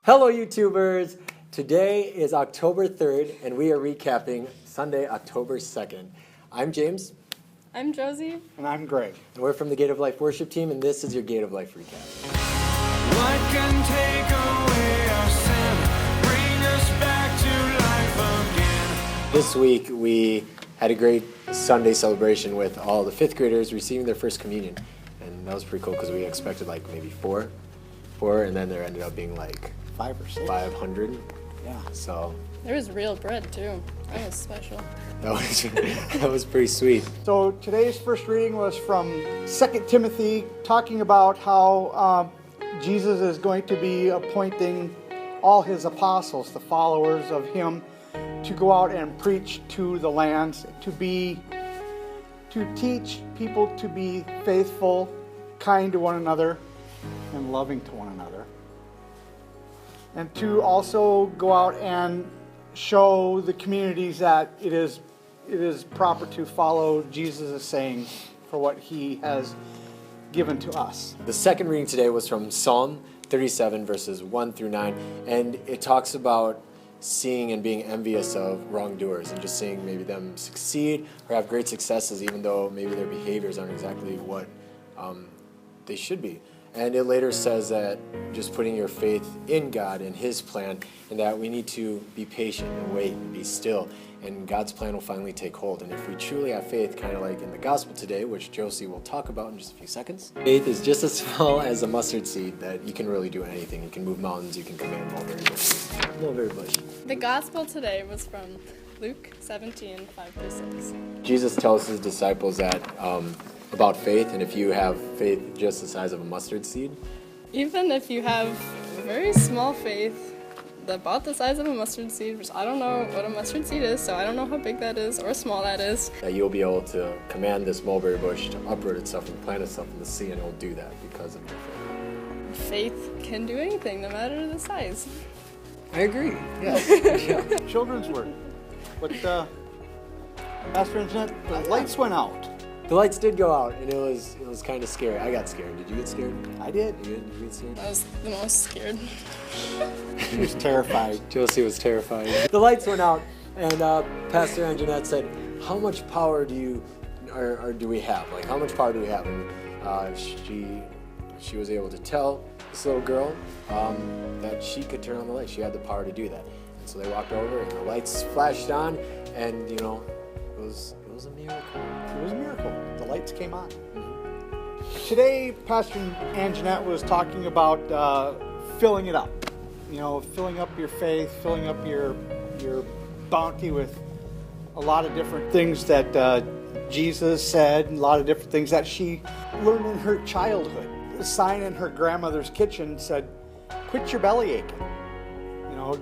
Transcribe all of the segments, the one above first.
Hello YouTubers! Today is October 3rd and we are recapping Sunday, October 2nd. I'm James. I'm Josie. And I'm Greg. And we're from the Gate of Life worship team and this is your Gate of Life recap. What can take away our sin, bring us back to life again? This week we had a great Sunday celebration with all the 5th graders receiving their first communion. And that was pretty cool because we expected like maybe four, and then there ended up being like 5 or 6. 500. Yeah. So There was real bread too. That was special. that was pretty sweet. So today's first reading was from 2 Timothy, talking about how Jesus is going to be appointing all his apostles, the followers of him, to go out and preach to the lands, to teach people to be faithful, kind to one another, and loving to one another. And to also go out and show the communities that it is proper to follow Jesus' sayings for what he has given to us. The second reading today was from Psalm 37 verses 1 through 9, and it talks about seeing and being envious of wrongdoers and just seeing maybe them succeed or have great successes even though maybe their behaviors aren't exactly what they should be. And it later says that just putting your faith in God and his plan, and that we need to be patient and wait and be still, and God's plan will finally take hold. And if we truly have faith, kind of like in the gospel today, which Josie will talk about in just a few seconds, faith is just as small as a mustard seed that you can really do anything. You can move mountains, you can command mulberry bushes. Mulberry bush. The gospel today was from Luke 17, 5-6. Jesus tells his disciples that about faith, and if you have faith just the size of a mustard seed, Even if you have very small faith, about the size of a mustard seed, which I don't know what a mustard seed is, so I don't know how big that is or small that is. that you'll be able to command this mulberry bush to uproot itself and plant itself in the sea, and it'll do that because of your faith. Faith can do anything, no matter the size. I agree. Yeah. Children's word. But Pastor and Jeanette, the lights went out. The lights did go out, and it was kind of scary. I got scared. Did you get scared? I did. You did? Did you get scared? I was the most scared. She was terrified. Josie was terrified. The lights went out, and Pastor and Jeanette said, "How much power do you, or do we have? Like, how much power do we have?" And she was able to tell this little girl that she could turn on the lights. She had the power to do that. And so they walked over, and the lights flashed on, and it was a miracle. It was a miracle. The lights came on. Mm-hmm. Today, Pastor and Jeanette was talking about filling it up. Filling up your faith, filling up your bounty with a lot of different things that Jesus said, and a lot of different things that she learned in her childhood. The sign in her grandmother's kitchen said, "Quit your belly aching."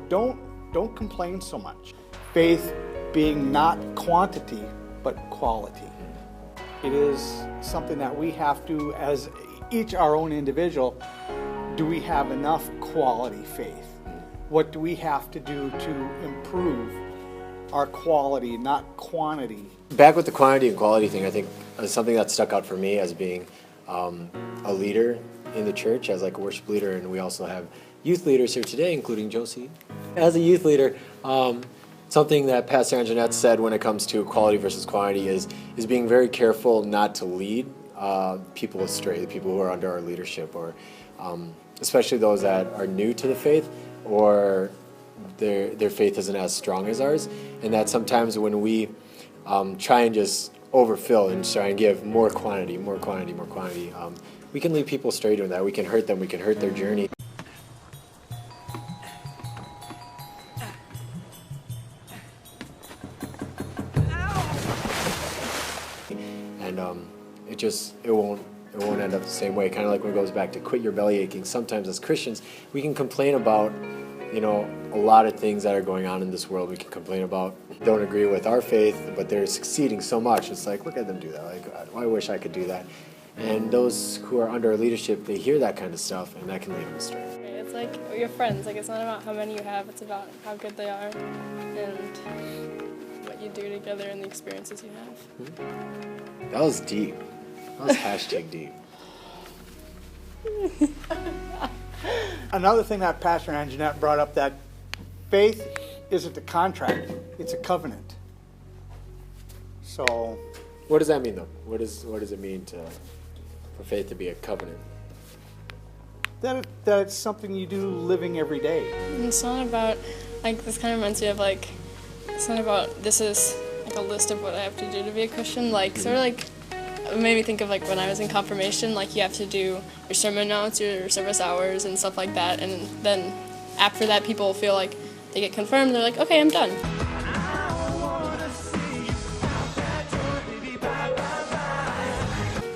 Don't complain so much. Faith being not quantity, but quality. It is something that we have to, as each our own individual, do we have enough quality faith? What do we have to do to improve our quality, not quantity? Back with the quantity and quality thing, I think something that stuck out for me as being a leader in the church, as like a worship leader, and we also have youth leaders here today, including Josie. As a youth leader, something that Pastor Anjanette said when it comes to quality versus quantity is being very careful not to lead people astray, the people who are under our leadership, or especially those that are new to the faith, or their faith isn't as strong as ours, and that sometimes when we try and just overfill and try and give more quantity, we can lead people astray doing that. We can hurt them, we can hurt their journey. And it won't end up the same way. Kind of like when it goes back to quit your belly aching. Sometimes as Christians, we can complain about, a lot of things that are going on in this world. We can complain about, don't agree with our faith, but they're succeeding so much. It's like, look at them do that. Like, I wish I could do that. And those who are under our leadership, they hear that kind of stuff, and that can lead them astray. It's like your friends. Like, it's not about how many you have, it's about how good they are and what you do together and the experiences you have. That was deep. That was hashtag deep. Another thing that Pastor Anjanette brought up, that faith isn't a contract, it's a covenant. So, What does that mean, though? What does it mean for faith to be a covenant? that it's something you do living every day. And it's not about, like, this kind of reminds me of, like, it's not about, this is, like, a list of what I have to do to be a Christian. Like, sort of like, it made me think of, like, when I was in confirmation, like, you have to do your sermon notes, your service hours, and stuff like that. And then after that, people feel like they get confirmed. They're like, okay, I'm done.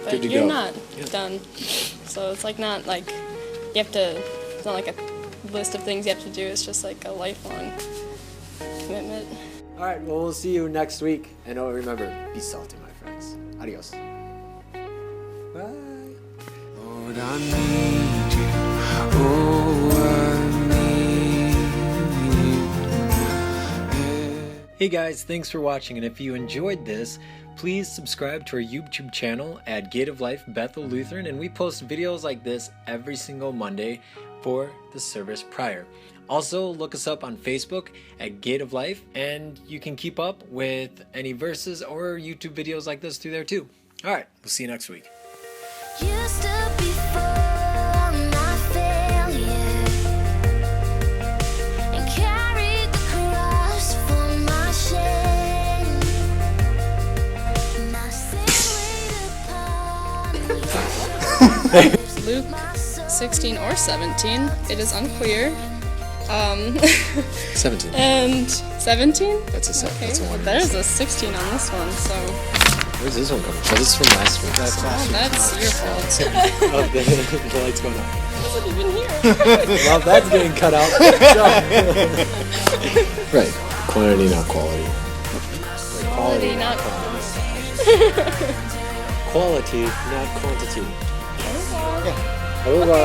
But Good to you're go. not done. So it's like not like you have to, it's not like a list of things you have to do. It's just like a lifelong commitment. All right, well, we'll see you next week. And remember, be salty, my friends. Adios. Bye. Lord, I need you. Oh, I need you. Hey guys, thanks for watching, and if you enjoyed this, please subscribe to our YouTube channel at Gate of Life Bethel Lutheran, and we post videos like this every single Monday for the service prior. Also, look us up on Facebook at Gate of Life, and you can keep up with any verses or YouTube videos like this through there too. All right, we'll see you next week. Used to be for my failure and carried the cross for my shame. My sin weighed upon you. Luke 16 or 17, it is unclear. 17. And 17? That's a Okay, that's a one. there's a 16 on this one, so Where's this one coming from? This is from last week. That's awesome. that's your fault. Oh, the light's going on. Wasn't even here. Well, that's getting cut out. Right. Quantity, not quality. Quality, not Quality, not quantity. Over.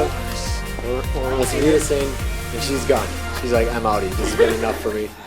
Or as Rita saying, and she's gone. She's like, I'm outie. This has been enough for me.